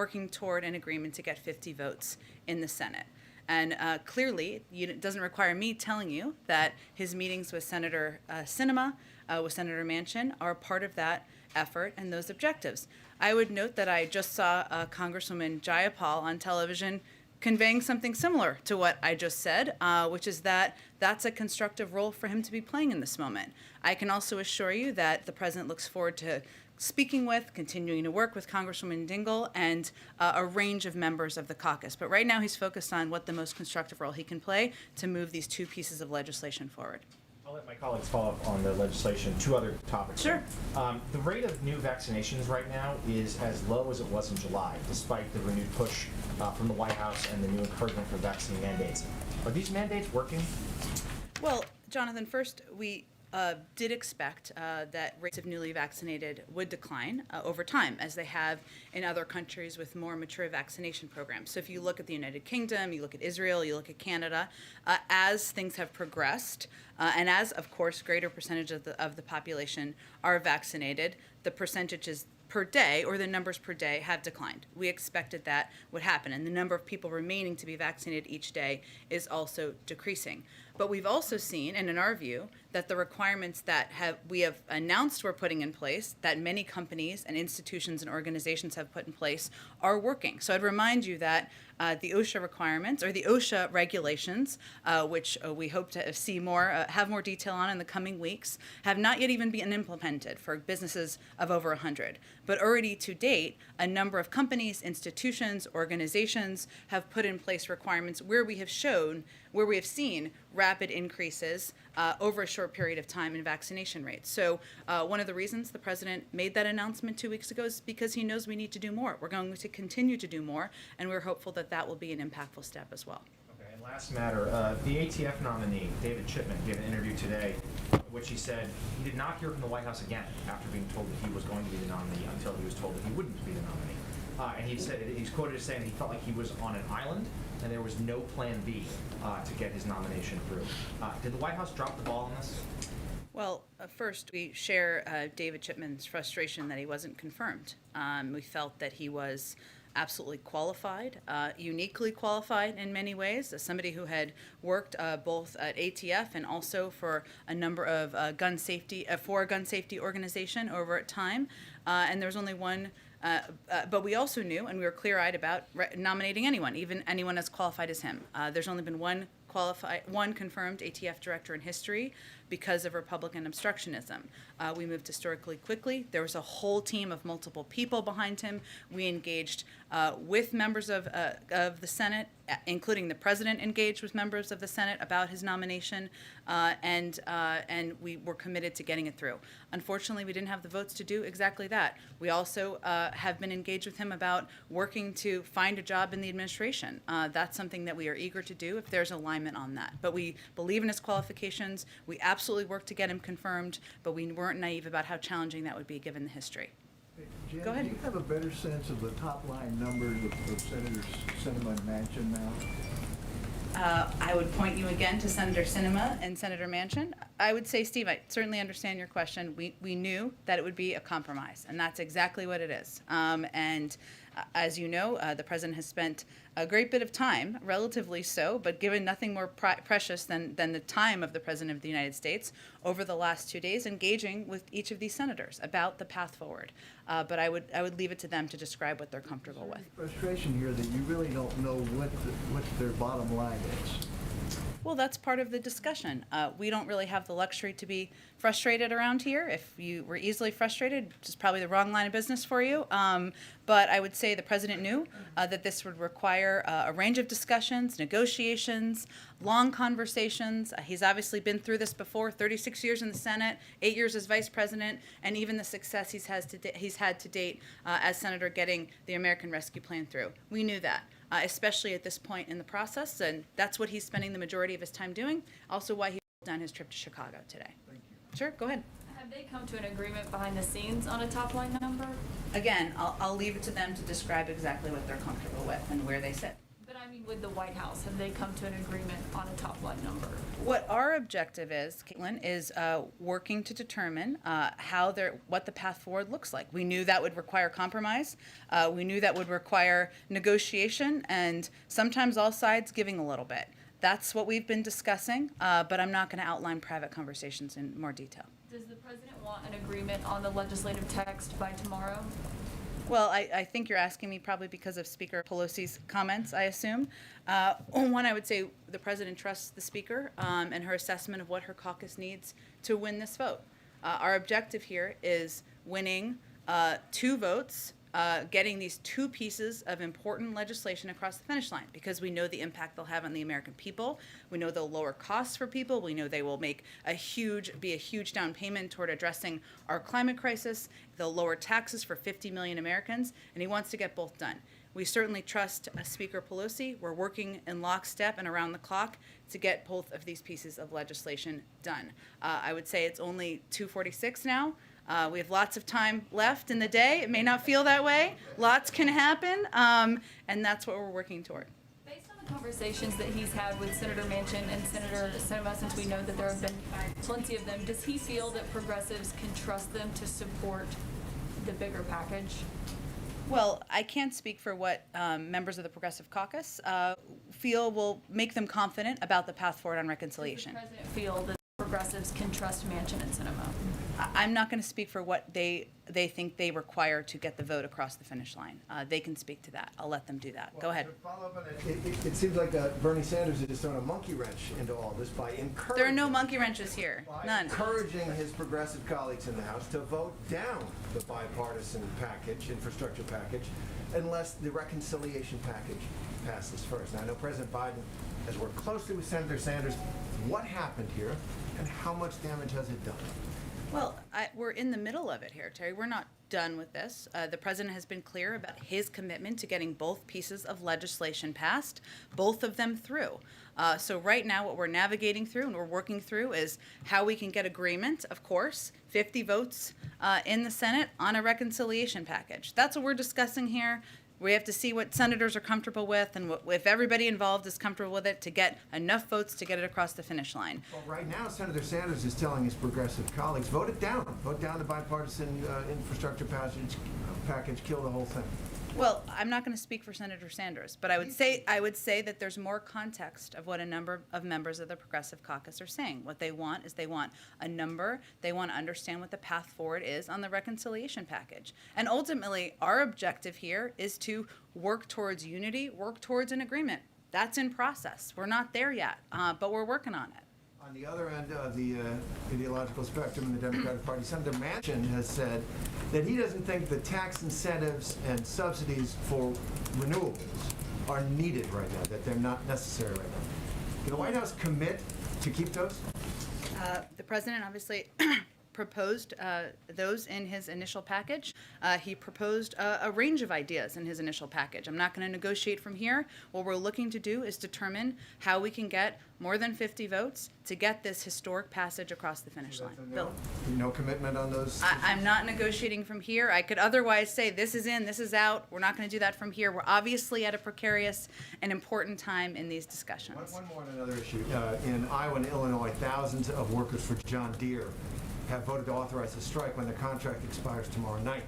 working toward an agreement to get 50 votes in the Senate. And clearly, it doesn't require me telling you that his meetings with Senator Sinema, with Senator Manchin, are part of that effort and those objectives. I would note that I just saw Congresswoman Jayapal on television conveying something similar to what I just said, which is that that's a constructive role for him to be playing in this moment. I can also assure you that the president looks forward to speaking with, continuing to work with Congresswoman Dingell and a range of members of the caucus. But right now he's focused on what the most constructive role he can play to move these two pieces of legislation forward. I'll let my colleagues follow up on the legislation. Two other topics. Sure. The rate of new vaccinations right now is as low as it was in July, despite the renewed push from the White House and the new encouragement for vaccine mandates. Are these mandates working? Well, Jonathan, first, we did expect that rates of newly vaccinated would decline over time, as they have in other countries with more mature vaccination programs. So if you look at the United Kingdom, you look at Israel, you look at Canada, as things have progressed, and as, of course, greater percentage of the population are vaccinated, the percentages per day, or the numbers per day, have declined. We expected that would happen, and the number of people remaining to be vaccinated each day is also decreasing. But we've also seen, and in our view, that the requirements that we have announced we're putting in place, that many companies and institutions and organizations have put in place, are working. So I'd remind you that the OSHA requirements, or the OSHA regulations, which we hope to have more detail on in the coming weeks, have not yet even been implemented for businesses of over 100. But already to date, a number of companies, institutions, organizations have put in place requirements where we have seen rapid increases over a short period of time in vaccination rates. So one of the reasons the president made that announcement 2 weeks ago is because he knows we need to do more. We're going to continue to do more, and we're hopeful that that will be an impactful step as well. Okay, and last matter, the ATF nominee, David Chipman, gave an interview today in which he said he did not hear from the White House again after being told that he was going to be the nominee until he was told that he wouldn't be the nominee. And he's quoted as saying he felt like he was on an island and there was no plan B to get his nomination through. Did the White House drop the ball on this? Well, first, we share David Chipman's frustration that he wasn't confirmed. We felt that he was absolutely qualified, uniquely qualified in many ways, as somebody who had worked both at ATF and also for a number of gun safety organization over time. And there was only one. But we also knew, and we were clear-eyed about nominating anyone, even anyone as qualified as him. There's only been one confirmed ATF director in history because of Republican obstructionism. We moved historically quickly. There was a whole team of multiple people behind him. We engaged with members of the Senate, including the president engaged with members of the Senate about his nomination, and we were committed to getting it through. Unfortunately, we didn't have the votes to do exactly that. We also have been engaged with him about working to find a job in the administration. That's something that we are eager to do if there's alignment on that. But we believe in his qualifications. We absolutely worked to get him confirmed, but we weren't naive about how challenging that would be given the history. Hey, Jen, Go ahead. Do you have a better sense of the top line numbers of Senators Sinema and Manchin now? I would point you again to Senator Sinema and Senator Manchin. I would say, Steve, I certainly understand your question. We knew that it would be a compromise, and that's exactly what it is. As you know, the president has spent a great bit of time, relatively so, but given nothing more precious than the time of the President of the United States over the last 2 days, engaging with each of these senators about the path forward. But I would leave it to them to describe what they're comfortable with. Frustration here that you really don't know what their bottom line is. Well, that's part of the discussion. We don't really have the luxury to be frustrated around here. If you were easily frustrated, which is probably the wrong line of business for you. But I would say the president knew that this would require a range of discussions, negotiations, long conversations. He's obviously been through this before, 36 years in the Senate, 8 years as vice president, and even the success he's had to date as senator getting the American Rescue Plan through. We knew that. Especially at this point in the process, and that's what he's spending the majority of his time doing. Also why he pulled down his trip to Chicago today. Thank you. Sure, go ahead. Have they come to an agreement behind the scenes on a top line number? Again, I'll leave it to them to describe exactly what they're comfortable with and where they sit. But timing with the White House? Have they come to an agreement on a top line number? What our objective is, Caitlin, is working to determine what the path forward looks like. We knew that would require compromise. We knew that would require negotiation, and sometimes all sides giving a little bit. That's what we've been discussing, but I'm not going to outline private conversations in more detail. Does the president want an agreement on the legislative text by tomorrow? Well, I think you're asking me probably because of Speaker Pelosi's comments, I assume. One, I would say the president trusts the speaker and her assessment of what her caucus needs to win this vote. Our objective here is winning 2 votes, getting these 2 pieces of important legislation across the finish line, because we know the impact they'll have on the American people. We know they'll lower costs for people. We know they will be a huge down payment toward addressing our climate crisis. They'll lower taxes for 50 million Americans, and he wants to get both done. We certainly trust Speaker Pelosi. We're working in lockstep and around the clock to get both of these pieces of legislation done. I would say it's only 2:46 now. We have lots of time left in the day. It may not feel that way. Lots can happen, and that's what we're working toward. Based on the conversations that he's had with Senator Manchin and Senator Sinema, since we know that there have been plenty of them, does he feel that progressives can trust them to support the bigger package? Well, I can't speak for what members of the Progressive Caucus feel will make them confident about the path forward on reconciliation. Does the president feel that progressives can trust Manchin and Sinema? I'm not going to speak for what they think they require to get the vote across the finish line. They can speak to that. I'll let them do that. Go ahead. To follow up on that, it seems like Bernie Sanders has just thrown a monkey wrench into all this by encouraging. There are no monkey wrenches here. None. Encouraging his progressive colleagues in the House to vote down the bipartisan package, infrastructure package, unless the reconciliation package passes first. Now, I know President Biden has worked closely with Senator Sanders. What happened here, and how much damage has it done? Well, we're in the middle of it here, Terry. We're not done with this. The president has been clear about his commitment to getting both pieces of legislation passed, both of them through. So right now what we're navigating through and we're working through is how we can get agreement, of course, 50 votes in the Senate on a reconciliation package. That's what we're discussing here. We have to see what senators are comfortable with and if everybody involved is comfortable with it to get enough votes to get it across the finish line. Well, right now, Senator Sanders is telling his progressive colleagues, vote it down. Vote down the bipartisan infrastructure package, kill the whole thing. Well, I'm not going to speak for Senator Sanders, but I would say that there's more context of what a number of members of the Progressive Caucus are saying. What they want is they want a number. They want to understand what the path forward is on the reconciliation package. And ultimately, our objective here is to work towards unity, work towards an agreement. That's in process. We're not there yet, but we're working on it. On the other end of the ideological spectrum in the Democratic Party, Senator Manchin has said that he doesn't think the tax incentives and subsidies for renewables are needed right now, that they're not necessary right now. Can the White House commit to keep those? The president obviously proposed those in his initial package. He proposed a range of ideas in his initial package. I'm not going to negotiate from here. What we're looking to do is determine how we can get more than 50 votes to get this historic passage across the finish line. Bill? No commitment on those? I'm not negotiating from here. I could otherwise say this is in, this is out. We're not going to do that from here. We're obviously at a precarious and important time in these discussions. One more on another issue. In Iowa and Illinois, thousands of workers for John Deere have voted to authorize a strike when the contract expires tomorrow night,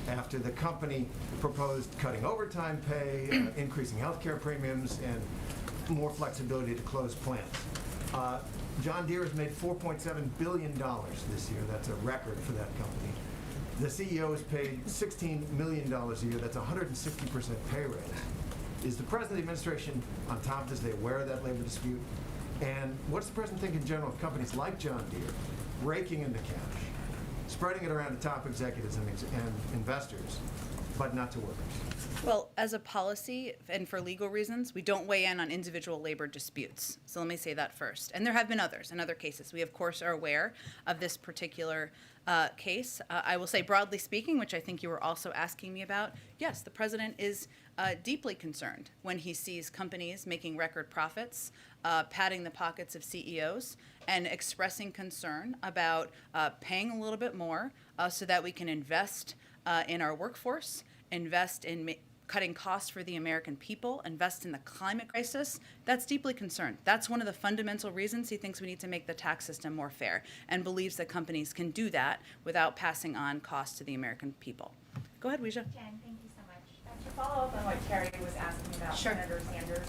after the company proposed cutting overtime pay, increasing health care premiums, and more flexibility to close plants. John Deere has made $4.7 billion this year. That's a record for that company. The CEO is paid $16 million a year. That's a 160% pay raise. Is the president of the administration on top of this? Are they aware of that labor dispute? And what's the president think in general of companies like John Deere raking in the cash, spreading it around to top executives and investors, but not to workers? Well, as a policy and for legal reasons, we don't weigh in on individual labor disputes. So let me say that first. And there have been others in other cases. We, of course, are aware of this particular case. I will say, broadly speaking, which I think you were also asking me about, yes, the president is deeply concerned when he sees companies making record profits, padding the pockets of CEOs, and expressing concern about paying a little bit more so that we can invest in our workforce, invest in cutting costs for the American people, invest in the climate crisis, that's deeply concerned. That's one of the fundamental reasons he thinks we need to make the tax system more fair and believes that companies can do that without passing on costs to the American people. Go ahead, Weijia. Jen, thank you so much. To follow up on what Terry was asking about Sure. Senator Sanders,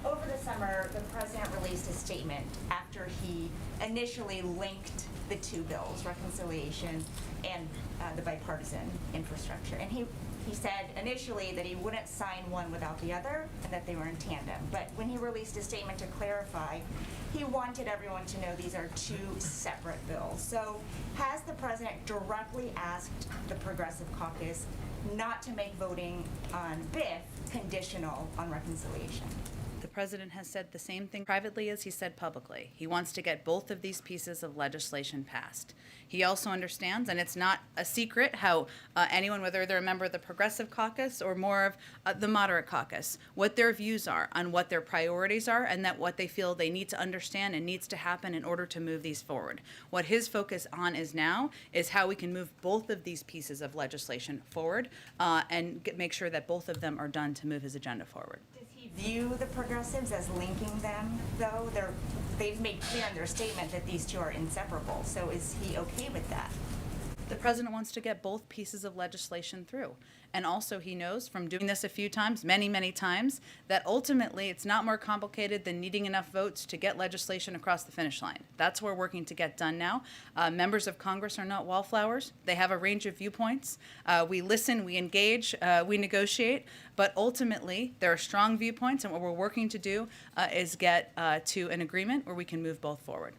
over the summer, the president released a statement after he initially linked the two bills, reconciliation and the bipartisan infrastructure. And he said initially that he wouldn't sign one without the other and that they were in tandem. But when he released a statement to clarify, he wanted everyone to know these are two separate bills. So has the president directly asked the Progressive Caucus not to make voting on BIF conditional on reconciliation? The president has said the same thing privately as he said publicly. He wants to get both of these pieces of legislation passed. He also understands, and it's not a secret, how anyone, whether they're a member of the Progressive Caucus or more of the Moderate Caucus, what their views are on what their priorities are and that what they feel they need to understand and needs to happen in order to move these forward. What his focus on is now is how we can move both of these pieces of legislation forward and make sure that both of them are done to move his agenda forward. Does he view the progressives as linking them, though? They've made clear in their statement that these two are inseparable. So is he okay with that? The president wants to get both pieces of legislation through. And also he knows from doing this a few times, many, many times, that ultimately it's not more complicated than needing enough votes to get legislation across the finish line. That's what we're working to get done now. Members of Congress are not wallflowers. They have a range of viewpoints. We listen, we engage, we negotiate, but ultimately there are strong viewpoints, and what we're working to do is get to an agreement where we can move both forward.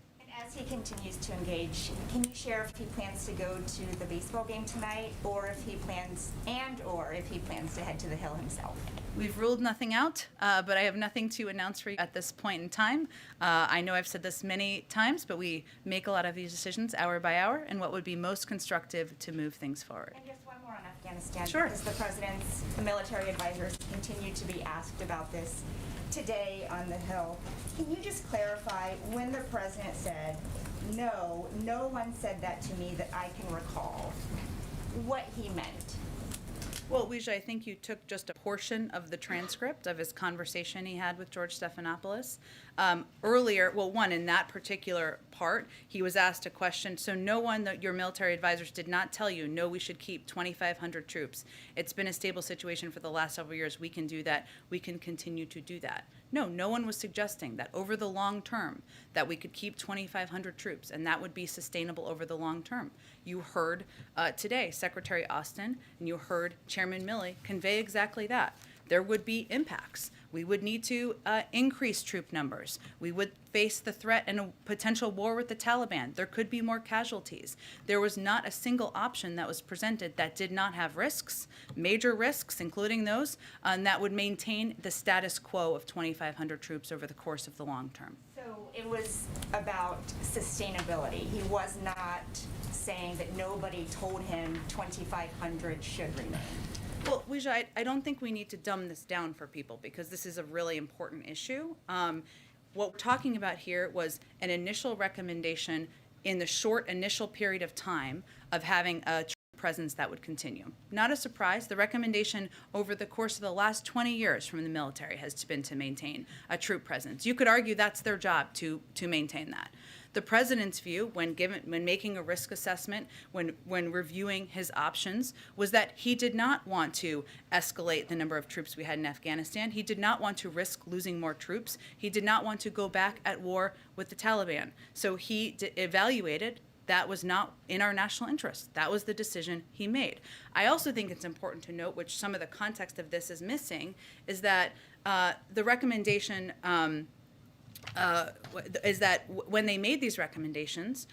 As he continues to engage, can you share if he plans to go to the baseball game tonight, or if he plans to head to the Hill himself? We've ruled nothing out, but I have nothing to announce for you at this point in time. I know I've said this many times, but we make a lot of these decisions hour by hour and what would be most constructive to move things forward. And just one more on Afghanistan. Sure. Because the president's military advisors continue to be asked about this today on the Hill. Can you just clarify when the president said, no one said that to me that I can recall, what he meant? Well, Weijia, I think you took just a portion of the transcript of his conversation he had with George Stephanopoulos. Earlier, in that particular part, he was asked a question, so no one that your military advisors did not tell you, no, we should keep 2,500 troops. It's been a stable situation for the last several years. We can do that. We can continue to do that. No one was suggesting that over the long term that we could keep 2,500 troops and that would be sustainable over the long term. You heard today Secretary Austin and you heard Chairman Milley convey exactly that. There would be impacts. We would need to increase troop numbers. We would face the threat and a potential war with the Taliban. There could be more casualties. There was not a single option that was presented that did not have risks, major risks, including those, that would maintain the status quo of 2,500 troops over the course of the long term. So it was about sustainability. He was not saying that nobody told him 2,500 should remain. Well, Weijia, I don't think we need to dumb this down for people because this is a really important issue. What we're talking about here was an initial recommendation in the short initial period of time of having a troop presence that would continue. Not a surprise, the recommendation over the course of the last 20 years from the military has been to maintain a troop presence. You could argue that's their job to maintain that. The president's view when making a risk assessment, when reviewing his options, was that he did not want to escalate the number of troops we had in Afghanistan. He did not want to risk losing more troops. He did not want to go back at war with the Taliban. So he evaluated that was not in our national interest. That was the decision he made. I also think it's important to note, which some of the context of this is missing, is that the recommendation is that when they made these recommendations,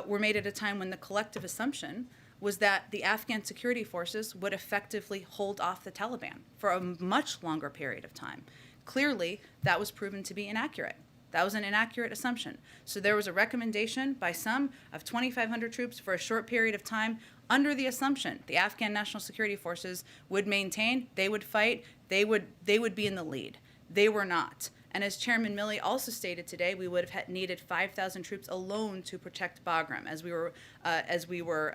were made at a time when the collective assumption was that the Afghan security forces would effectively hold off the Taliban for a much longer period of time. Clearly, that was proven to be inaccurate. That was an inaccurate assumption. So there was a recommendation by some of 2,500 troops for a short period of time under the assumption the Afghan National Security Forces would maintain, they would fight, they would be in the lead. They were not. And as Chairman Milley also stated today, we would have needed 5,000 troops alone to protect Bagram, as we were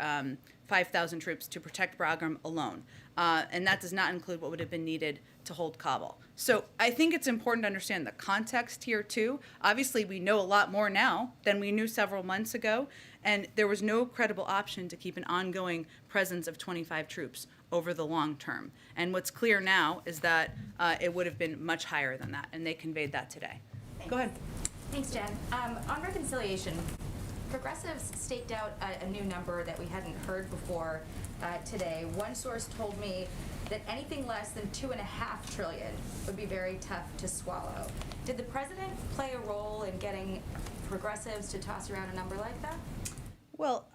5,000 troops to protect Bagram alone. And that does not include what would have been needed to hold Kabul. So I think it's important to understand the context here too. Obviously, we know a lot more now than we knew several months ago, and there was no credible option to keep an ongoing presence of 25 troops over the long term. And what's clear now is that it would have been much higher than that, and they conveyed that today. Go ahead. Thanks, Jen. On reconciliation, progressives staked out a new number that we hadn't heard before today. One source told me that anything less than $2.5 trillion would be very tough to swallow. Did the president play a role in getting progressives to toss around a number like that? Well,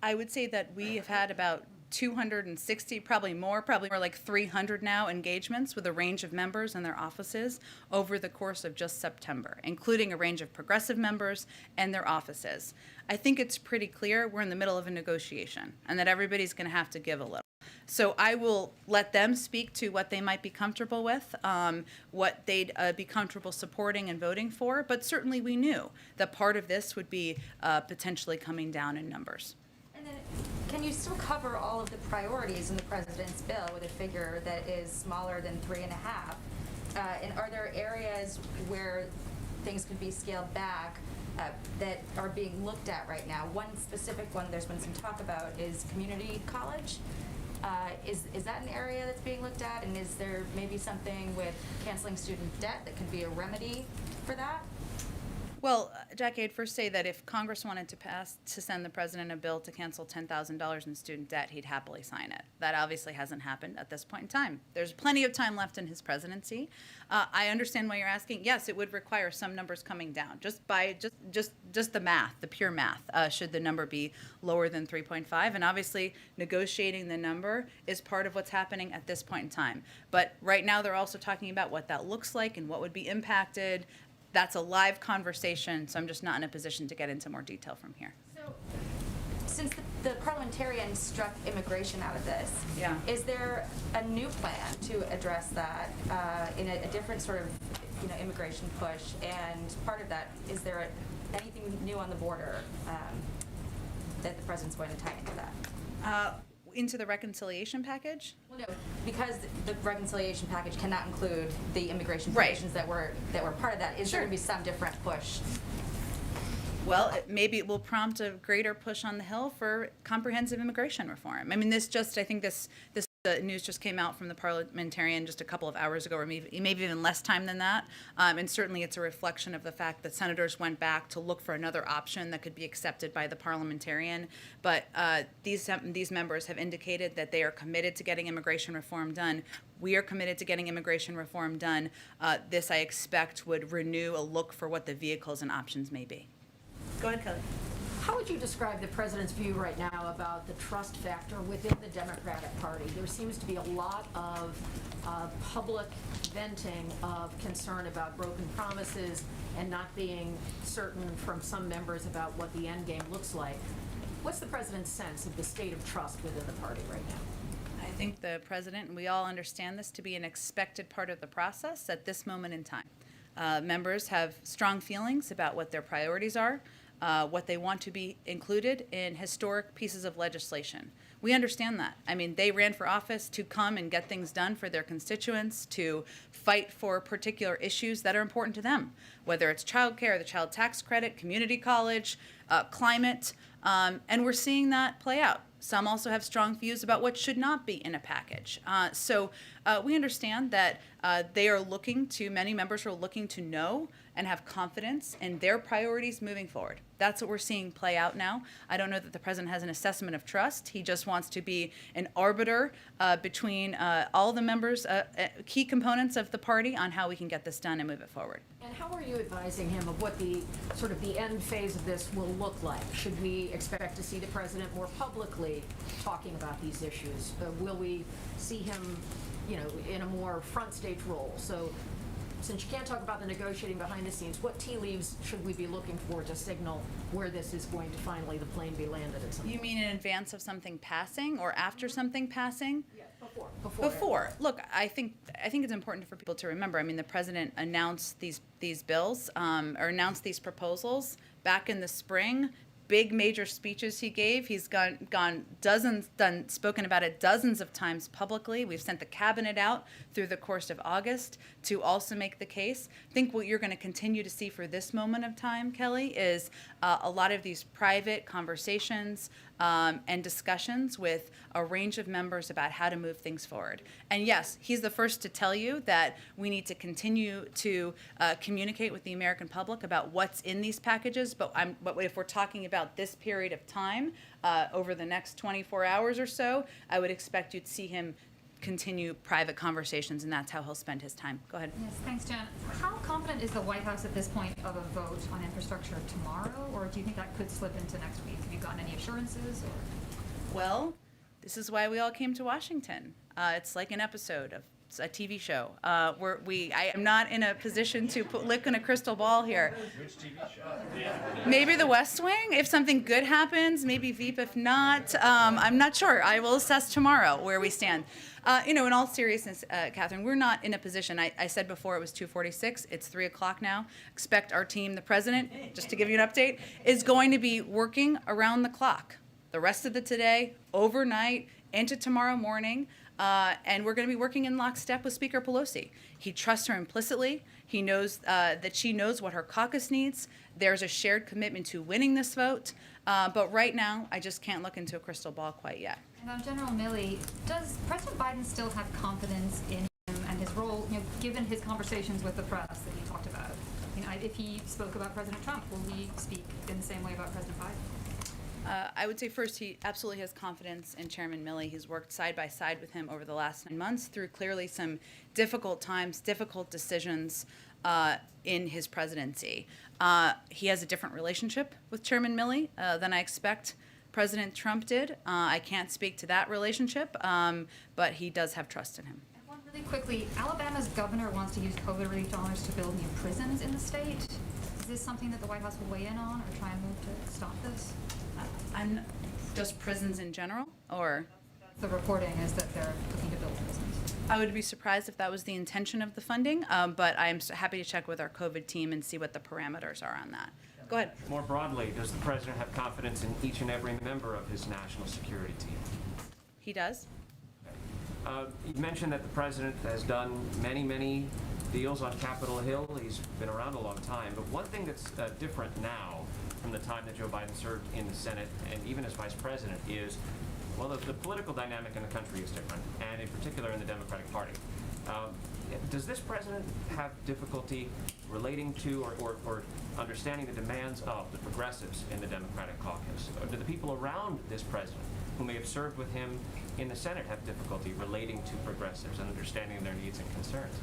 I would say that we have had about 260, probably more like 300 now engagements with a range of members and their offices over the course of just September, including a range of progressive members and their offices. I think it's pretty clear we're in the middle of a negotiation and that everybody's going to have to give a little. So I will let them speak to what they might be comfortable with, what they'd be comfortable supporting and voting for, but certainly we knew that part of this would be potentially coming down in numbers. And then, can you still cover all of the priorities in the president's bill with a figure that is smaller than 3.5? And are there areas where things could be scaled back that are being looked at right now? One specific one there's been some talk about is community college. Is that an area that's being looked at? And is there maybe something with canceling student debt that could be a remedy for that? Well, Jackie, I'd first say that if Congress wanted to send the president a bill to cancel $10,000 in student debt, he'd happily sign it. That obviously hasn't happened at this point in time. There's plenty of time left in his presidency. I understand why you're asking. Yes, it would require some numbers coming down, just the math, the pure math. Should the number be lower than 3.5? And obviously, negotiating the number is part of what's happening at this point in time. But right now, they're also talking about what that looks like and what would be impacted. That's a live conversation, so I'm just not in a position to get into more detail from here. So, since the parliamentarians struck immigration out of this, Yeah. is there a new plan to address that in a different sort of immigration push? And part of that, is there anything new on the border that the president's going to tie into that? Into the reconciliation package? Well, no, because the reconciliation package cannot include the immigration Right. provisions that were part of that. Is there going to be some different push? Well, maybe it will prompt a greater push on the Hill for comprehensive immigration reform. I mean, I think this news just came out from the parliamentarian just a couple of hours ago, or maybe even less time than that. And certainly it's a reflection of the fact that senators went back to look for another option that could be accepted by the parliamentarian. But these members have indicated that they are committed to getting immigration reform done. We are committed to getting immigration reform done. This, I expect, would renew a look for what the vehicles and options may be. Go ahead, Kelly. How would you describe the president's view right now about the trust factor within the Democratic Party? There seems to be a lot of public venting of concern about broken promises and not being certain from some members about what the end game looks like. What's the president's sense of the state of trust within the party right now? I think the president, and we all understand this to be an expected part of the process at this moment in time. Members have strong feelings about what their priorities are, what they want to be included in historic pieces of legislation. We understand that. I mean, they ran for office to come and get things done for their constituents, to fight for particular issues that are important to them, whether it's childcare, the child tax credit, community college, climate, and we're seeing that play out. Some also have strong views about what should not be in a package. So we understand that many members are looking to know and have confidence in their priorities moving forward. That's what we're seeing play out now. I don't know that the president has an assessment of trust. He just wants to be an arbiter between all the members, key components of the party on how we can get this done and move it forward. And how are you advising him of what the end phase of this will look like? Should we expect to see the president more publicly talking about these issues? Will we see him, in a more front stage role? So since you can't talk about the negotiating behind the scenes, what tea leaves should we be looking for to signal where this is going to finally, the plane be landed at some point? You mean in advance of something passing or after something passing? Yeah, before. Before. Look, I think it's important for people to remember. I mean, the president announced these bills or announced these proposals back in the spring. Big major speeches he gave. He's spoken about it dozens of times publicly. We've sent the cabinet out through the course of August to also make the case. I think what you're going to continue to see for this moment of time, Kelly, is a lot of these private conversations and discussions with a range of members about how to move things forward. And yes, he's the first to tell you that we need to continue to communicate with the American public about what's in these packages. But if we're talking about this period of time, over the next 24 hours or so, I would expect you to see him continue private conversations, and that's how he'll spend his time. Go ahead. Yes, thanks, Jen. How confident is the White House at this point of a vote on infrastructure tomorrow, or do you think that could slip into next week? Have you gotten any assurances? Or? Well, this is why we all came to Washington. It's like an episode of a TV show. I am not in a position to look in a crystal ball here. Which TV show? Maybe The West Wing, if something good happens. Maybe Veep, if not. I'm not sure. I will assess tomorrow where we stand. In all seriousness, Catherine, we're not in a position. I said before it was 2:46. It's 3 o'clock now. Expect our team, the president, just to give you an update, is going to be working around the clock. The rest of the today, overnight, into tomorrow morning. And we're going to be working in lockstep with Speaker Pelosi. He trusts her implicitly. He knows that she knows what her caucus needs. There's a shared commitment to winning this vote. But right now, I just can't look into a crystal ball quite yet. And on General Milley, does President Biden still have confidence in him and his role, given his conversations with the press that he talked about? If he spoke about President Trump, will he speak in the same way about President Biden? I would say first, he absolutely has confidence in Chairman Milley. He's worked side by side with him over the last 9 months through clearly some difficult times, difficult decisions in his presidency. He has a different relationship with Chairman Milley than I expect President Trump did. I can't speak to that relationship, but he does have trust in him. And one really quickly, Alabama's governor wants to use COVID relief dollars to build new prisons in the state. Is this something that the White House will weigh in on or try and move to stop this? I'm just prisons in general, or? The reporting is that they're looking to build prisons. I would be surprised if that was the intention of the funding, but I'm happy to check with our COVID team and see what the parameters are on that. Go ahead. More broadly, does the president have confidence in each and every member of his national security team? He does. You mentioned that the president has done many deals on Capitol Hill. He's been around a long time. But one thing that's different now from the time that Joe Biden served in the Senate and even as vice president is, well, the political dynamic in the country is different, and in particular in the Democratic Party. Does this president have difficulty relating to or understanding the demands of the progressives in the Democratic caucus? Or do the people around this president who may have served with him in the Senate have difficulty relating to progressives and understanding their needs and concerns?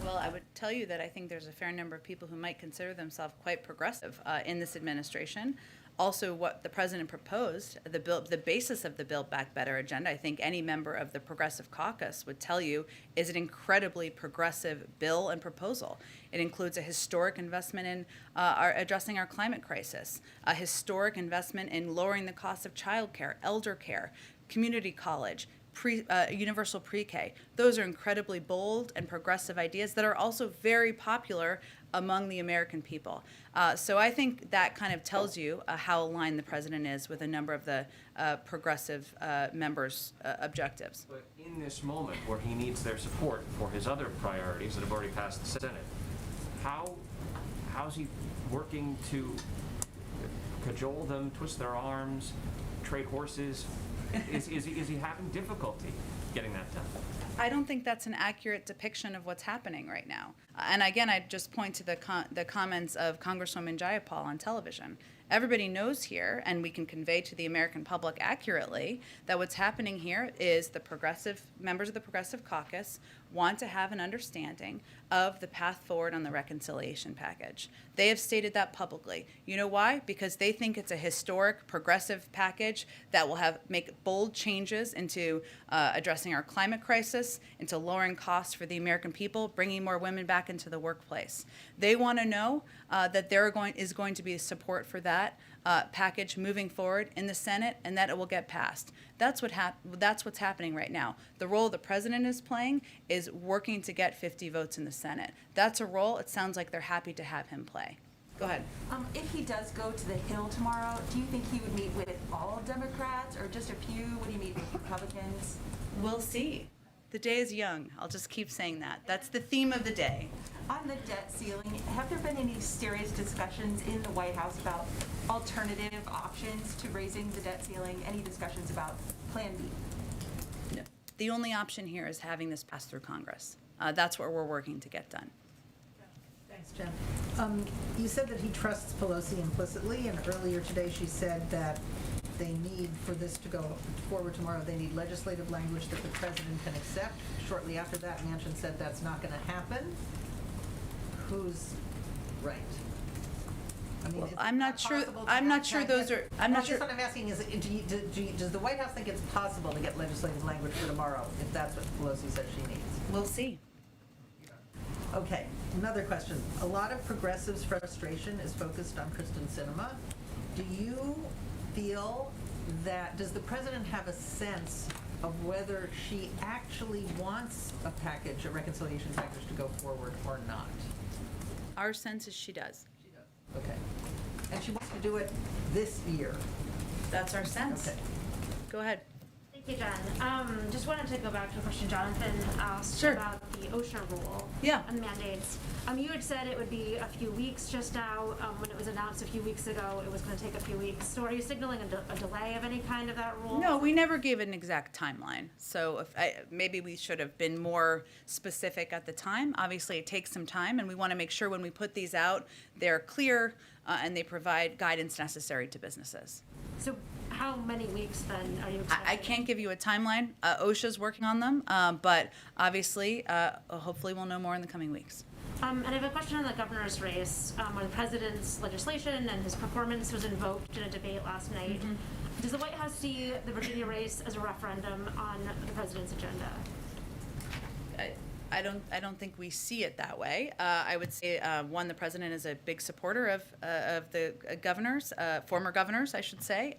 Well, I would tell you that I think there's a fair number of people who might consider themselves quite progressive in this administration. Also, what the president proposed, the basis of the Build Back Better agenda, I think any member of the Progressive Caucus would tell you, is an incredibly progressive bill and proposal. It includes a historic investment in addressing our climate crisis, a historic investment in lowering the cost of child care, elder care, community college, universal pre-K. Those are incredibly bold and progressive ideas that are also very popular among the American people. So I think that kind of tells you how aligned the president is with a number of the progressive members' objectives. But in this moment where he needs their support for his other priorities that have already passed the Senate, how's he working to cajole them, twist their arms, trade horses? Is he having difficulty getting that done? I don't think that's an accurate depiction of what's happening right now. And again, I'd just point to the comments of Congresswoman Jayapal on television. everybody knows here, and we can convey to the American public accurately, that what's happening here is the members of the Progressive Caucus want to have an understanding of the path forward on the reconciliation package. They have stated that publicly. You know why? Because they think it's a historic progressive package that will make bold changes into addressing our climate crisis, into lowering costs for the American people, bringing more women back into the workplace. They want to know that there is going to be support for that package moving forward in the Senate, and that it will get passed. That's what's happening right now. The role the president is playing is working to get 50 votes in the Senate. That's a role it sounds like they're happy to have him play. Go ahead. If he does go to the Hill tomorrow, do you think he would meet with all Democrats or just a few? Would he meet with Republicans? We'll see. The day is young. I'll just keep saying that. That's the theme of the day. On the debt ceiling, have there been any serious discussions in the White House about alternative options to raising the debt ceiling? Any discussions about Plan B? No. The only option here is having this pass through Congress. That's what we're working to get done. Thanks, Jen. You said that he trusts Pelosi implicitly, and earlier today she said that they need, for this to go forward tomorrow, they need legislative language that the president can accept. Shortly after that, Manchin said that's not going to happen. Who's right? I mean, Well, is it I'm not sure. possible to I'm not have sure that those get- are. I'm not I sure. guess what I'm asking is, does the White House think it's possible to get legislative language for tomorrow, if that's what Pelosi says she needs? We'll see. Okay, another question. A lot of progressives' frustration is focused on Kristen Sinema. Do you feel that, does the president have a sense of whether she actually wants a package, a reconciliation package to go forward or not? Our sense is she does. She does. Okay. And she wants to do it this year? That's our sense. Okay. Go ahead. Thank you, Jen. Just wanted to go back to a question Jonathan asked Sure. about the OSHA rule. Yeah. And mandates. You had said it would be a few weeks just now. When it was announced a few weeks ago, it was going to take a few weeks. So are you signaling a delay of any kind of that rule? No, we never gave an exact timeline. So maybe we should have been more specific at the time. Obviously, it takes some time, and we want to make sure when we put these out, they're clear and they provide guidance necessary to businesses. So how many weeks then are you expecting? I can't give you a timeline. OSHA's working on them, but obviously, hopefully we'll know more in the coming weeks. And I have a question on the governor's race, where the president's legislation and his performance was invoked in a debate last night. Mm-hmm. Does the White House see the Virginia race as a referendum on the president's agenda? I don't think we see it that way. I would say, one, the president is a big supporter of the governors, former governors, I should say,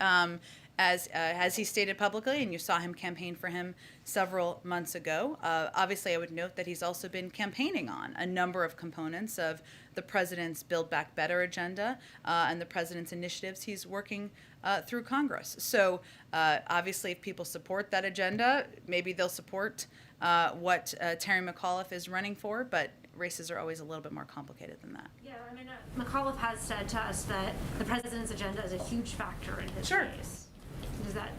as he stated publicly, and you saw him campaign for him several months ago. Obviously, I would note that he's also been campaigning on a number of components of the president's Build Back Better agenda and the president's initiatives he's working through Congress. So obviously, if people support that agenda, maybe they'll support what Terry McAuliffe is running for, but races are always a little bit more complicated than that. Yeah, I mean, McAuliffe has said to us that the president's agenda is a huge factor in his Sure. race. Does that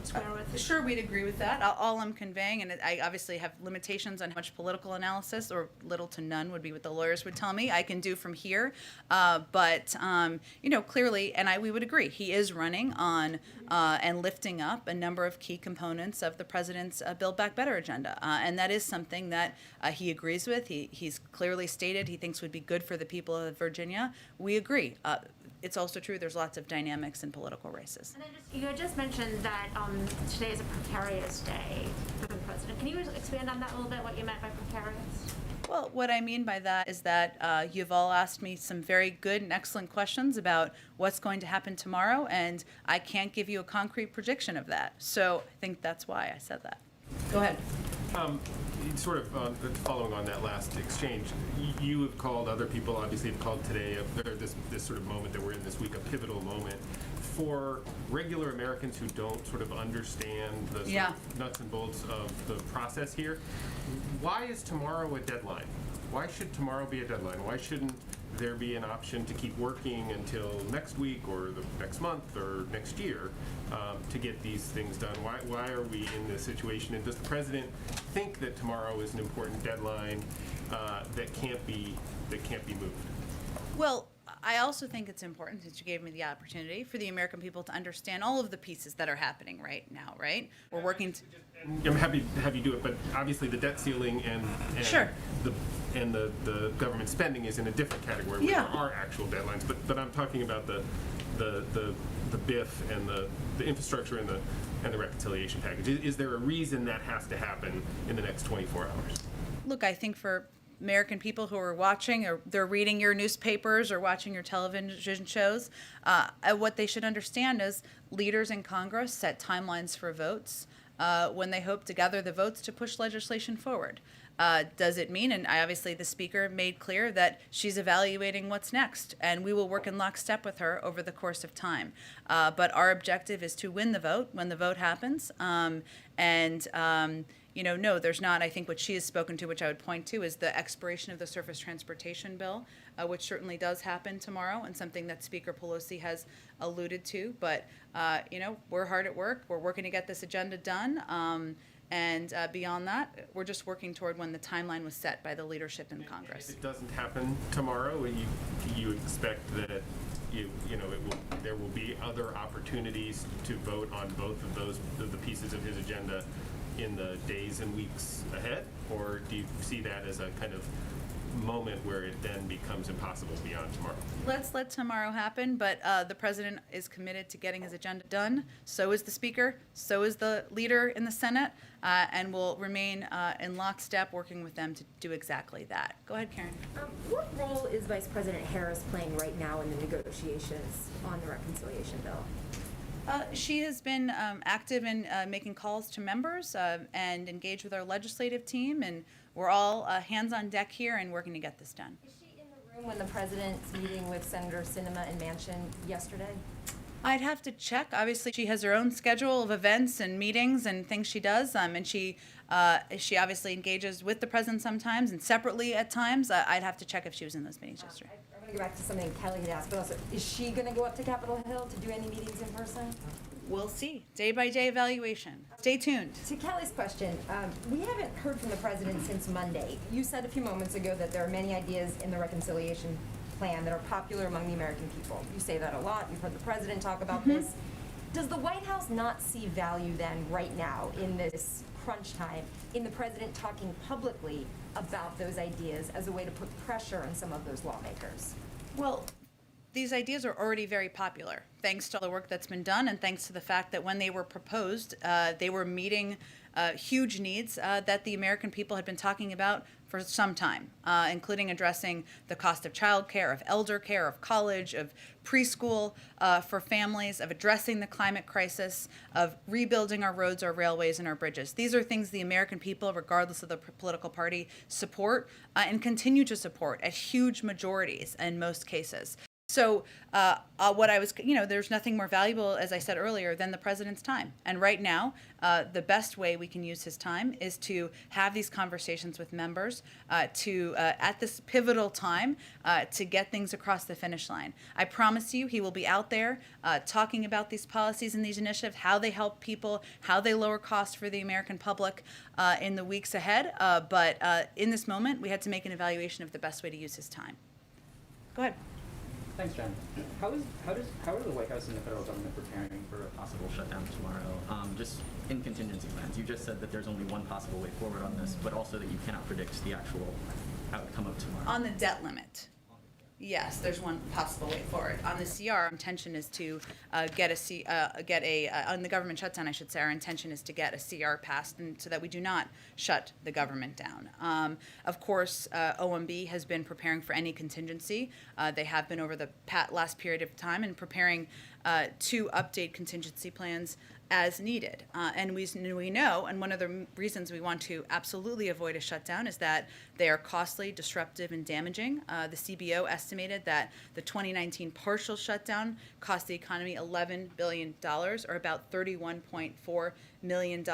square with? Sure, we'd agree with that. All I'm conveying, and I obviously have limitations on how much political analysis, or little to none would be what the lawyers would tell me I can do from here. But clearly, and we would agree, he is running on and lifting up a number of key components of the president's Build Back Better agenda. And that is something that he agrees with. He's clearly stated he thinks would be good for the people of Virginia. We agree. It's also true there's lots of dynamics in political races. And then you had just mentioned that today is a precarious day for the president. Can you expand on that a little bit, what you meant by precarious? Well, what I mean by that is that you've all asked me some very good and excellent questions about what's going to happen tomorrow, and I can't give you a concrete prediction of that. So I think that's why I said that. Go ahead. Sort of following on that last exchange, you have called, other people obviously have called today, this sort of moment that we're in this week, a pivotal moment for regular Americans who don't sort of understand the sort of nuts and bolts of the process here. Why is tomorrow a deadline? Why should tomorrow be a deadline? Why shouldn't there be an option to keep working until next week or the next month or next year to get these things done? Why are we in this situation? And does the president think that tomorrow is an important deadline that can't be moved? Well, I also think it's important, since you gave me the opportunity, for the American people to understand all of the pieces that are happening right now, right? We're working to... I'm happy to have you do it, but obviously the debt ceiling and Sure. the government spending is in a different category where Yeah. there are actual deadlines. But I'm talking about the BIF and the infrastructure and the reconciliation package. Is there a reason that has to happen in the next 24 hours? Look, I think for American people who are watching, or they're reading your newspapers or watching your television shows, what they should understand is leaders in Congress set timelines for votes when they hope to gather the votes to push legislation forward. Does it mean, and obviously the Speaker made clear that she's evaluating what's next, and we will work in lockstep with her over the course of time. But our objective is to win the vote when the vote happens. No, there's not. I think what she has spoken to, which I would point to, is the expiration of the surface transportation bill, which certainly does happen tomorrow, and something that Speaker Pelosi has alluded to. But, we're hard at work. We're working to get this agenda done. And beyond that, we're just working toward when the timeline was set by the leadership in Congress. If it doesn't happen tomorrow, you expect that there will be other opportunities to vote on both of those the pieces of his agenda in the days and weeks ahead, or do you see that as a kind of moment where it then becomes impossible beyond tomorrow? Let's let tomorrow happen, but the president is committed to getting his agenda done. So is the Speaker, so is the leader in the Senate, and will remain in lockstep working with them to do exactly that. Go ahead, Karen. What role is Vice President Harris playing right now in the negotiations on the reconciliation bill? She has been active in making calls to members and engaged with our legislative team, and we're all hands on deck here and working to get this done. Is she in the room when the president's meeting with Senator Sinema and Manchin yesterday? I'd have to check. Obviously, she has her own schedule of events and meetings and things she does, and she obviously engages with the president sometimes and separately at times. I'd have to check if she was in those meetings yesterday. I'm going to go back to something Kelly had asked, but also, is she going to go up to Capitol Hill to do any meetings in person? We'll see. Day-by-day evaluation. Stay tuned. To Kelly's question, we haven't heard from the president since Monday. You said a few moments ago that there are many ideas in the reconciliation plan that are popular among the American people. You say that a lot. You've heard the president talk about this. Does the White House not see value then, right now, in this crunch time, in the president talking publicly about those ideas as a way to put pressure on some of those lawmakers? Well, these ideas are already very popular, thanks to all the work that's been done and thanks to the fact that when they were proposed, they were meeting huge needs that the American people had been talking about for some time, including addressing the cost of childcare, of elder care, of college, of preschool for families, of addressing the climate crisis, of rebuilding our roads, our railways, and our bridges. These are things the American people, regardless of the political party, support and continue to support at huge majorities in most cases. So there's nothing more valuable, as I said earlier, than the president's time. And right now, the best way we can use his time is to have these conversations with members at this pivotal time, to get things across the finish line. I promise you, he will be out there talking about these policies and these initiatives, how they help people, how they lower costs for the American public in the weeks ahead. But in this moment, we had to make an evaluation of the best way to use his time. Go ahead. Thanks, Jen. How are the White House and the federal government preparing for a possible shutdown tomorrow? Just in contingency plans. You just said that there's only one possible way forward on this, but also that you cannot predict the actual outcome of tomorrow. On the debt limit, yes, there's one possible way forward. On the CR, our intention is to on the government shutdown, I should say, our intention is to get a CR passed, and so that we do not shut the government down. Of course, OMB has been preparing for any contingency. They have been over the last period of time and preparing to update contingency plans as needed. And we know, and one of the reasons we want to absolutely avoid a shutdown is that they are costly, disruptive, and damaging. The CBO estimated that the 2019 partial shutdown cost the economy $11 billion, or about $31.4 million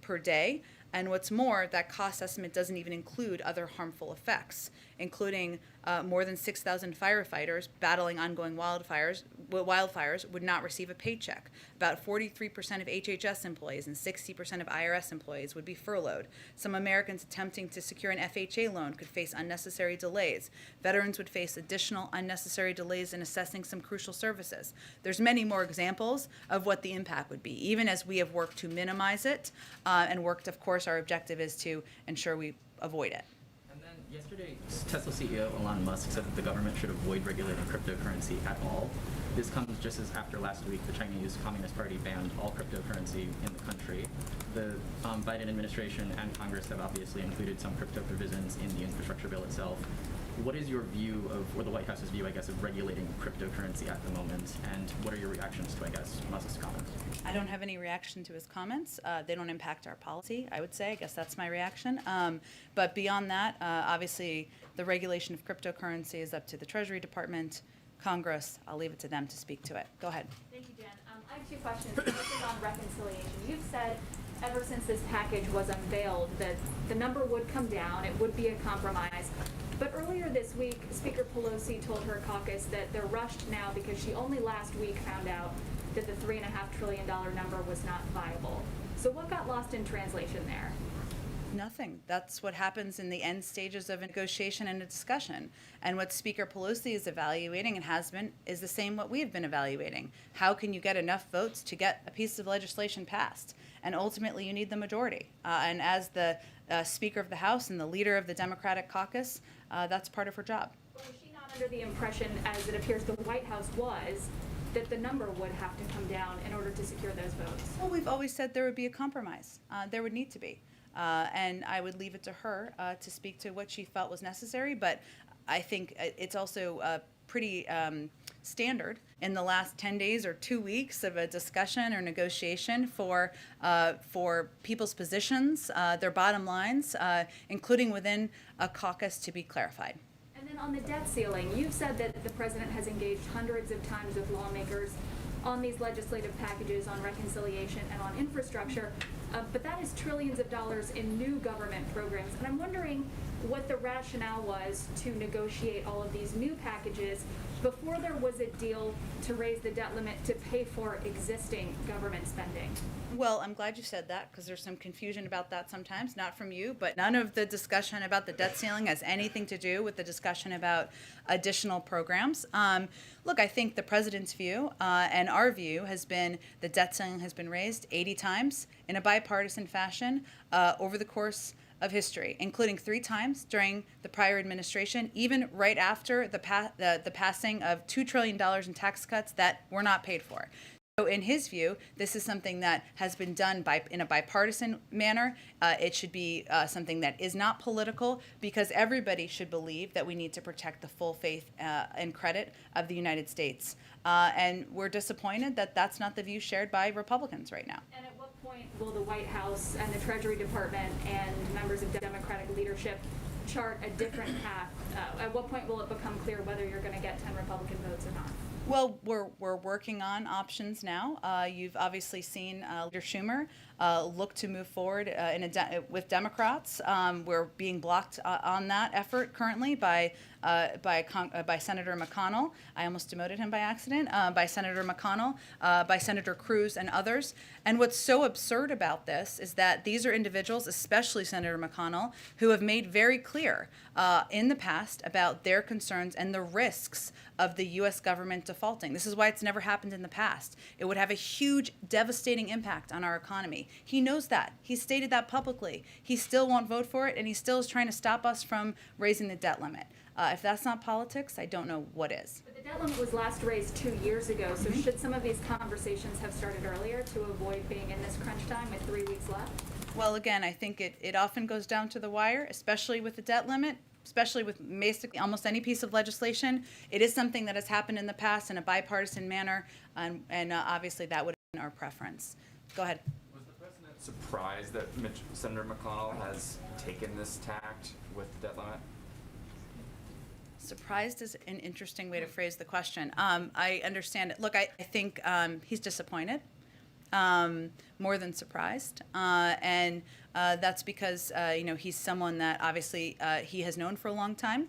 per day. And what's more, that cost estimate doesn't even include other harmful effects, including more than 6,000 firefighters battling ongoing wildfires would not receive a paycheck. About 43% of HHS employees and 60% of IRS employees would be furloughed. Some Americans attempting to secure an FHA loan could face unnecessary delays. Veterans would face additional unnecessary delays in assessing some crucial services. There's many more examples of what the impact would be, even as we have worked to minimize it and worked, of course, our objective is to ensure we avoid it. And then yesterday, Tesla CEO Elon Musk said that the government should avoid regulating cryptocurrency at all. This comes just as after last week, the Chinese Communist Party banned all cryptocurrency in the country. The Biden administration and Congress have obviously included some crypto provisions in the infrastructure bill itself. What is your view of, or the White House's view, I guess, of regulating cryptocurrency at the moment? And what are your reactions to, I guess, Musk's comments? I don't have any reaction to his comments. They don't impact our policy, I would say. I guess that's my reaction. But beyond that, obviously, the regulation of cryptocurrency is up to the Treasury Department, Congress. I'll leave it to them to speak to it. Go ahead. Thank you, Jen. I have two questions. This is on reconciliation. You've said ever since this package was unveiled that the number would come down, it would be a compromise. But earlier this week, Speaker Pelosi told her caucus that they're rushed now because she only last week found out that the $3.5 trillion number was not viable. So what got lost in translation there? Nothing. That's what happens in the end stages of a negotiation and a discussion. And what Speaker Pelosi is evaluating and has been is the same what we've been evaluating. How can you get enough votes to get a piece of legislation passed? And ultimately, you need the majority. And as the Speaker of the House and the leader of the Democratic caucus, that's part of her job. Well, was she not under the impression, as it appears the White House was, that the number would have to come down in order to secure those votes? Well, we've always said there would be a compromise. There would need to be. And I would leave it to her to speak to what she felt was necessary. But I think it's also pretty standard in the last 10 days or 2 weeks of a discussion or negotiation for people's positions, their bottom lines, including within a caucus, to be clarified. And then on the debt ceiling, you've said that the president has engaged hundreds of times with lawmakers on these legislative packages on reconciliation and on infrastructure, but that is trillions of dollars in new government programs. And I'm wondering what the rationale was to negotiate all of these new packages before there was a deal to raise the debt limit to pay for existing government spending. Well, I'm glad you said that because there's some confusion about that sometimes, not from you, but none of the discussion about the debt ceiling has anything to do with the discussion about additional programs. Look, I think the president's view and our view has been the debt ceiling has been raised 80 times in a bipartisan fashion over the course of history, including 3 times during the prior administration, even right after the passing of $2 trillion in tax cuts that were not paid for. So in his view, this is something that has been done in a bipartisan manner. It should be something that is not political because everybody should believe that we need to protect the full faith and credit of the United States. And we're disappointed that that's not the view shared by Republicans right now. And at what point will the White House and the Treasury Department and members of Democratic leadership chart a different path? At what point will it become clear whether you're going to get 10 Republican votes or not? Well, we're working on options now. You've obviously seen Leader Schumer look to move forward with Democrats. We're being blocked on that effort currently by Senator McConnell. I almost demoted him by accident. By Senator McConnell, by Senator Cruz, and others. And what's so absurd about this is that these are individuals, especially Senator McConnell, who have made very clear in the past about their concerns and the risks of the U.S. government defaulting. This is why it's never happened in the past. It would have a huge, devastating impact on our economy. He knows that. He stated that publicly. He still won't vote for it, and he still is trying to stop us from raising the debt limit. If that's not politics, I don't know what is. But the debt limit was last raised 2 years ago, so should some of these conversations have started earlier to avoid being in this crunch time with 3 weeks left? Well, again, I think it often goes down to the wire, especially with the debt limit, especially with basically almost any piece of legislation. It is something that has happened in the past in a bipartisan manner, and obviously that would have been our preference. Go ahead. Was the president surprised that Senator McConnell has taken this tact with the debt limit? Surprised is an interesting way to phrase the question. I understand it. Look, I think he's disappointed. more than surprised. And that's because, he's someone that obviously he has known for a long time.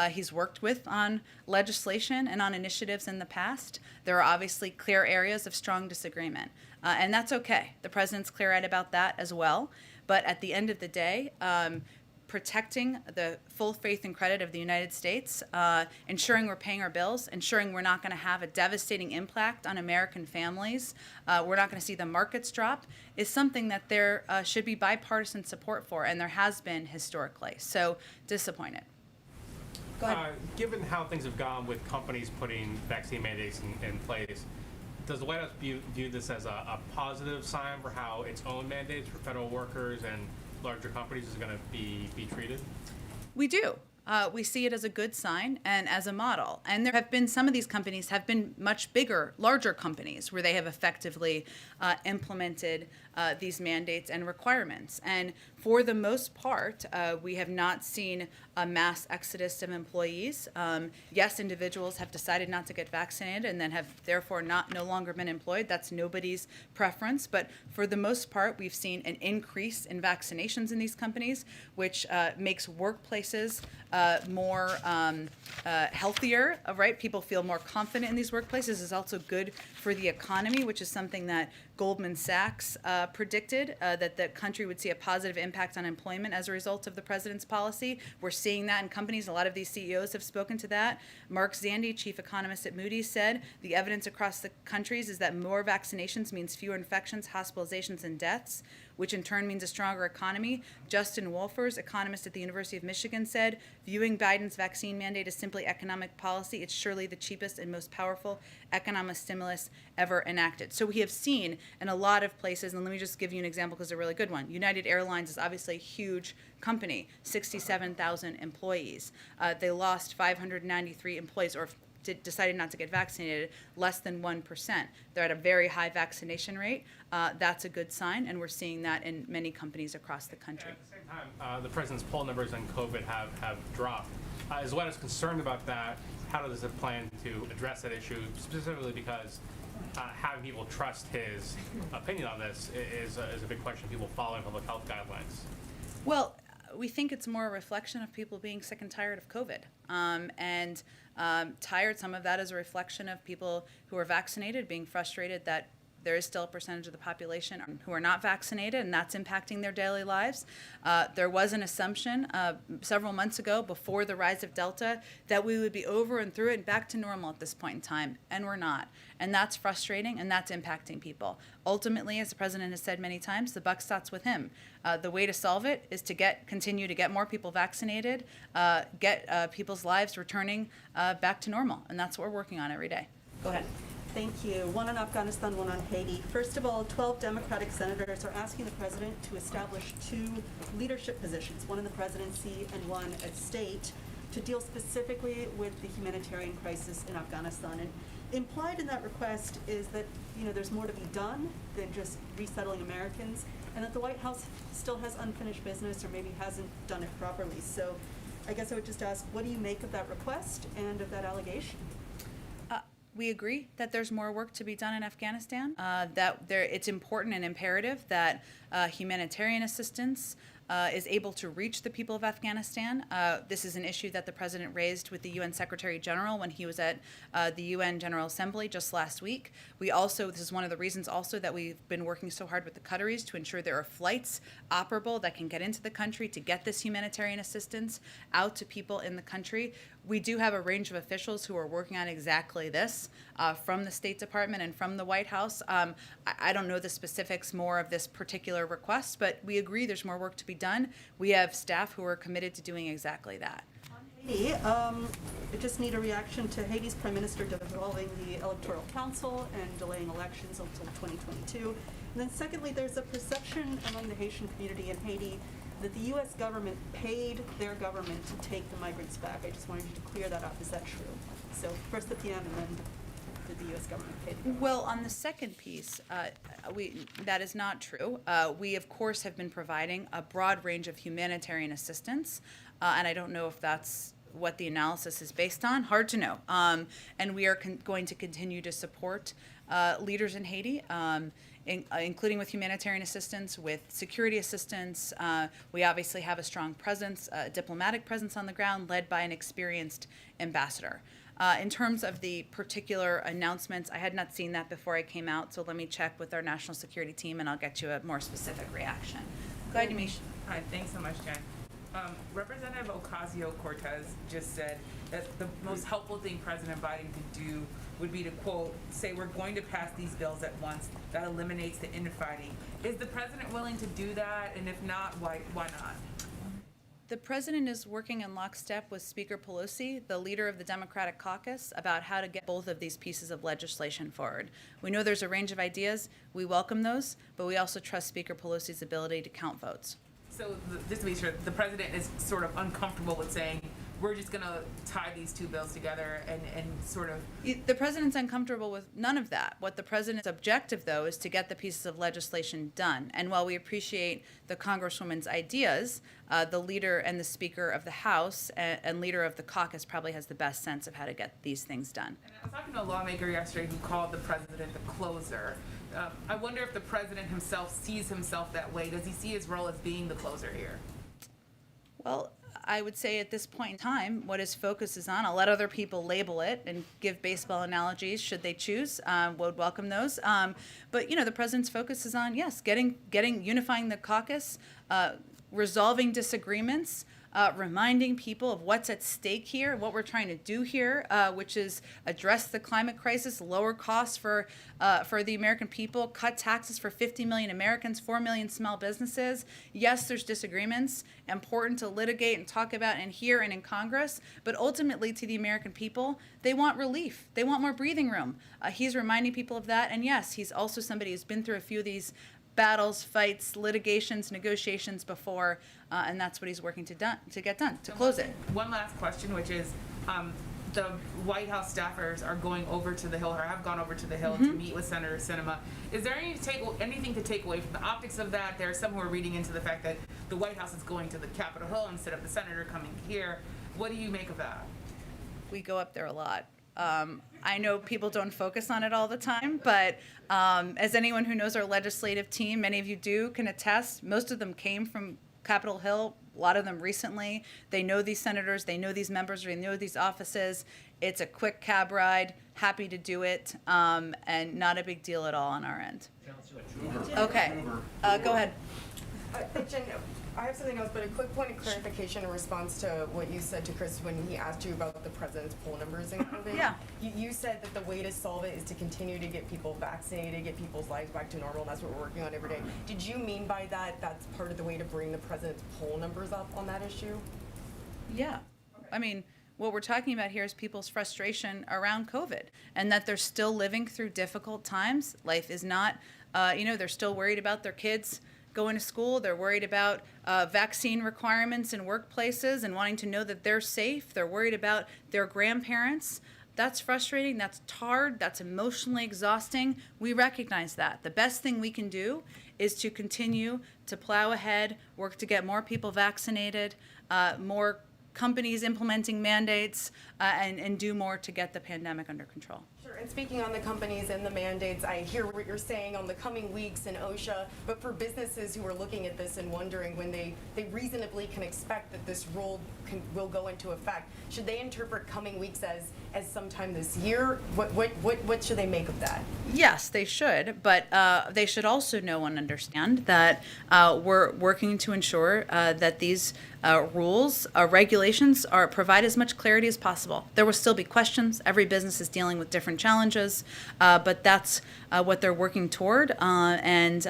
He's worked with on legislation and on initiatives in the past. There are obviously clear areas of strong disagreement. And that's okay. The president's clear-eyed about that as well. But at the end of the day, protecting the full faith and credit of the United States, ensuring we're paying our bills, ensuring we're not going to have a devastating impact on American families, we're not going to see the markets drop, is something that there should be bipartisan support for, and there has been historically. So disappointed. Go ahead. Given how things have gone with companies putting vaccine mandates in place, does the White House view this as a positive sign for how its own mandates for federal workers and larger companies is going to be treated? We do. We see it as a good sign and as a model. And there have been, some of these companies have been much bigger, larger companies where they have effectively implemented these mandates and requirements. And for the most part, we have not seen a mass exodus of employees. Yes, individuals have decided not to get vaccinated and then have therefore no longer been employed. That's nobody's preference. But for the most part, we've seen an increase in vaccinations in these companies, which makes workplaces more healthier, right? People feel more confident in these workplaces. It's also good for the economy, which is something that Goldman Sachs predicted, that the country would see a positive impact on employment as a result of the president's policy. We're seeing that in companies. A lot of these CEOs have spoken to that. Mark Zandi, chief economist at Moody's, said the evidence across the countries is that more vaccinations means fewer infections, hospitalizations, and deaths, which in turn means a stronger economy. Justin Wolfers, economist at the University of Michigan, said, viewing Biden's vaccine mandate as simply economic policy, it's surely the cheapest and most powerful economic stimulus ever enacted. So we have seen in a lot of places, and let me just give you an example because it's a really good one. United Airlines is obviously a huge company, 67,000 employees. They lost 593 employees, or decided not to get vaccinated, less than 1%. They're at a very high vaccination rate. That's a good sign, and we're seeing that in many companies across the country. At the same time, the president's poll numbers on COVID have dropped. Is the White House concerned about that? How does it plan to address that issue, specifically because having people trust his opinion on this is a big question. People following public health guidelines. Well, we think it's more a reflection of people being sick and tired of COVID. And tired, some of that is a reflection of people who are vaccinated being frustrated that there is still a percentage of the population who are not vaccinated, and that's impacting their daily lives. There was an assumption several months ago, before the rise of Delta, that we would be over and through it and back to normal at this point in time, and we're not. And that's frustrating, and that's impacting people. Ultimately, as the president has said many times, the buck stops with him. The way to solve it is to continue to get more people vaccinated, get people's lives returning back to normal, and that's what we're working on every day. Go ahead. Thank you. One on Afghanistan, one on Haiti. First of all, 12 Democratic senators are asking the president to establish 2 leadership positions, one in the presidency and one at state, to deal specifically with the humanitarian crisis in Afghanistan. And implied in that request is that, there's more to be done than just resettling Americans, and that the White House still has unfinished business or maybe hasn't done it properly. So I guess I would just ask, what do you make of that request and of that allegation? We agree that there's more work to be done in Afghanistan, it's important and imperative that humanitarian assistance is able to reach the people of Afghanistan. This is an issue that the president raised with the UN Secretary General when he was at the UN General Assembly just last week. This is one of the reasons also that we've been working so hard with the Qataris to ensure there are flights operable that can get into the country to get this humanitarian assistance out to people in the country. We do have a range of officials who are working on exactly this from the State Department and from the White House. I don't know the specifics more of this particular request, but we agree there's more work to be done. We have staff who are committed to doing exactly that. Haiti, I just need a reaction to Haiti's Prime Minister dissolving the Electoral Council and delaying elections until 2022. And then secondly, there's a perception among the Haitian community in Haiti that the U.S. government paid their government to take the migrants back. I just wanted you to clear that up. Is that true? So first the PM and then did the U.S. government pay the government? Well, on the second piece, that is not true. We, of course, have been providing a broad range of humanitarian assistance, and I don't know if that's what the analysis is based on. Hard to know. And we are going to continue to support leaders in Haiti including with humanitarian assistance, with security assistance. We obviously have a strong presence, a diplomatic presence on the ground, led by an experienced ambassador. In terms of the particular announcements, I had not seen that before I came out, so let me check with our national security team and I'll get you a more specific reaction. Go ahead, Yamiche. Hi, thanks so much, Jen. Representative Ocasio-Cortez just said that the most helpful thing President Biden could do would be to, quote, say we're going to pass these bills at once. That eliminates the infighting. Is the president willing to do that? And if not, why not? The president is working in lockstep with Speaker Pelosi, the leader of the Democratic caucus, about how to get both of these pieces of legislation forward. We know there's a range of ideas. We welcome those, but we also trust Speaker Pelosi's ability to count votes. So just to be sure, the president is sort of uncomfortable with saying, we're just going to tie these two bills together and sort of... The president's uncomfortable with none of that. What the president's objective, though, is to get the pieces of legislation done. And while we appreciate the Congresswoman's ideas, the leader and the Speaker of the House and leader of the caucus probably has the best sense of how to get these things done. And I was talking to a lawmaker yesterday who called the president the closer. I wonder if the president himself sees himself that way. Does he see his role as being the closer here? Well, I would say at this point in time, what his focus is on, I'll let other people label it and give baseball analogies should they choose. Would welcome those. But the president's focus is on, yes, unifying the caucus, resolving disagreements, reminding people of what's at stake here, what we're trying to do here, which is address the climate crisis, lower costs for the American people, cut taxes for 50 million Americans, 4 million small businesses. Yes, there's disagreements, important to litigate and talk about and here and in Congress, but ultimately to the American people, they want relief. They want more breathing room. He's reminding people of that, and yes, he's also somebody who's been through a few of these battles, fights, litigations, negotiations before, and that's what he's working to get done, to close it. One last question, which is, the White House staffers are going over to the Hill, or have gone over to the Hill to meet with Senator Sinema. Is there anything to take away from the optics of that? There are some who are reading into the fact that the White House is going to the Capitol Hill instead of the senator coming here. What do you make of that? We go up there a lot. I know people don't focus on it all the time, but as anyone who knows our legislative team, many of you do, can attest, most of them came from Capitol Hill, a lot of them recently. They know these senators, they know these members, they know these offices. It's a quick cab ride, happy to do it, and not a big deal at all on our end. Okay, go ahead. Jen, I have something else, but a quick point of clarification in response to what you said to Chris when he asked you about the president's poll numbers in COVID. Yeah. You said that the way to solve it is to continue to get people vaccinated, get people's lives back to normal, and that's what we're working on every day. Did you mean by that that's part of the way to bring the president's poll numbers up on that issue? Yeah. I mean, what we're talking about here is people's frustration around COVID and that they're still living through difficult times. Life is not, they're still worried about their kids going to school. They're worried about vaccine requirements in workplaces and wanting to know that they're safe. They're worried about their grandparents. That's frustrating. That's hard. That's emotionally exhausting. We recognize that. The best thing we can do is to continue to plow ahead, work to get more people vaccinated, more companies implementing mandates, and do more to get the pandemic under control. Sure, and speaking on the companies and the mandates, I hear what you're saying on the coming weeks in OSHA, but for businesses who are looking at this and wondering when they reasonably can expect that this rule will go into effect, should they interpret coming weeks as sometime this year? What should they make of that? Yes, they should, but they should also know and understand that we're working to ensure that these rules, regulations provide as much clarity as possible. There will still be questions. Every business is dealing with different challenges, but that's what they're working toward, and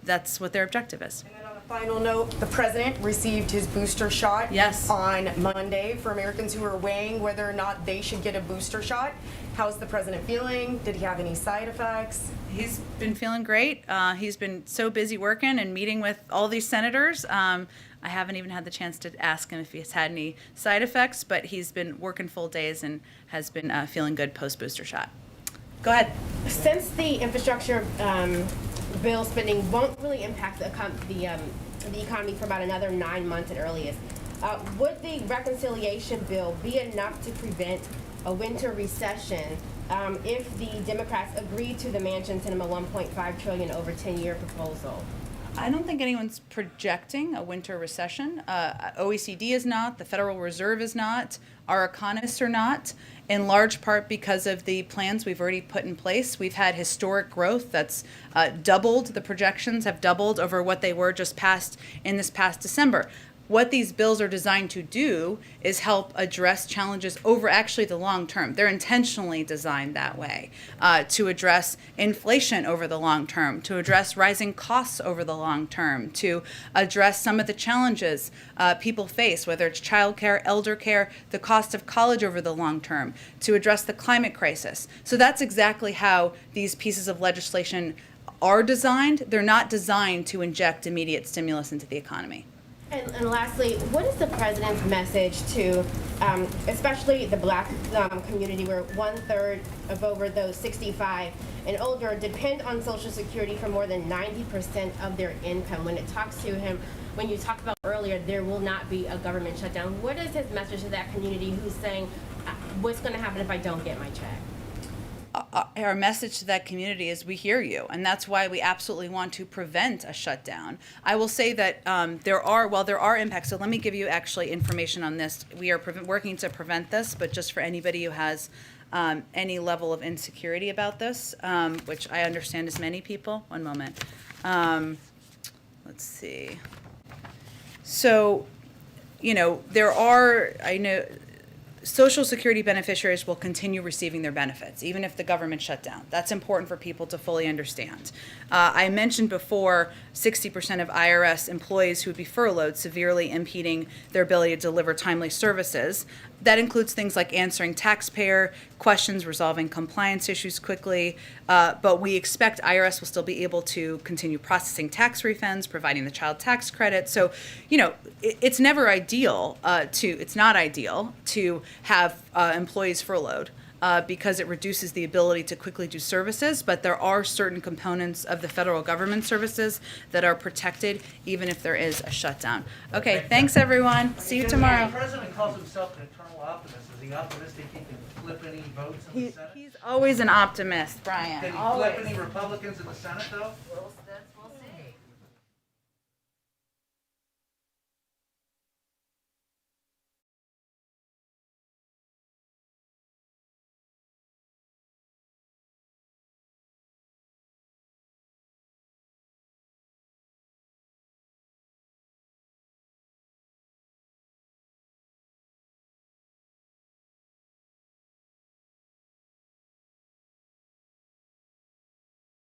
that's what their objective is. And then on a final note, the president received his booster shot on Monday. For Americans who are weighing whether or not they should get a booster shot, how's the president feeling? Did he have any side effects? He's been feeling great. He's been so busy working and meeting with all these senators. I haven't even had the chance to ask him if he's had any side effects, but he's been working full days and has been feeling good post-booster shot. Go ahead. Since the infrastructure bill spending won't really impact the economy for about another 9 months at earliest, would the reconciliation bill be enough to prevent a winter recession if the Democrats agree to the Mansion Cinema $1.5 trillion over 10-year proposal? I don't think anyone's projecting a winter recession. OECD is not, the Federal Reserve is not, our economists are not, in large part because of the plans we've already put in place. We've had historic growth that's doubled, the projections have doubled over what they were just in this past December. What these bills are designed to do is help address challenges over actually the long term. They're intentionally designed that way, to address inflation over the long term, to address rising costs over the long term, to address some of the challenges people face, whether it's childcare, elder care, the cost of college over the long term, to address the climate crisis. So that's exactly how these pieces of legislation are designed. They're not designed to inject immediate stimulus into the economy. And lastly, what is the president's message to, especially the Black community, where 1/3 of over those 65 and older depend on Social Security for more than 90% of their income? When it talks to him, when you talked about earlier, there will not be a government shutdown. What is his message to that community who's saying, what's going to happen if I don't get my check? Our message to that community is we hear you, and that's why we absolutely want to prevent a shutdown. I will say that there are impacts, so let me give you actually information on this. We are working to prevent this, but just for anybody who has any level of insecurity about this, which I understand is many people. One moment. Let's see. So, I know Social Security beneficiaries will continue receiving their benefits, even if the government shut down. That's important for people to fully understand. I mentioned before 60% of IRS employees who would be furloughed, severely impeding their ability to deliver timely services. That includes things like answering taxpayer questions, resolving compliance issues quickly, but we expect IRS will still be able to continue processing tax refunds, providing the child tax credit. So, it's never ideal it's not ideal to have employees furloughed. Because it reduces the ability to quickly do services, but there are certain components of the federal government services that are protected even if there is a shutdown. Okay, thanks everyone. See you tomorrow. The president calls himself an eternal optimist. Is he optimistic he can flip any votes in the Senate? He's always an optimist, Brian. Can he Always. flip any Republicans in the Senate, though?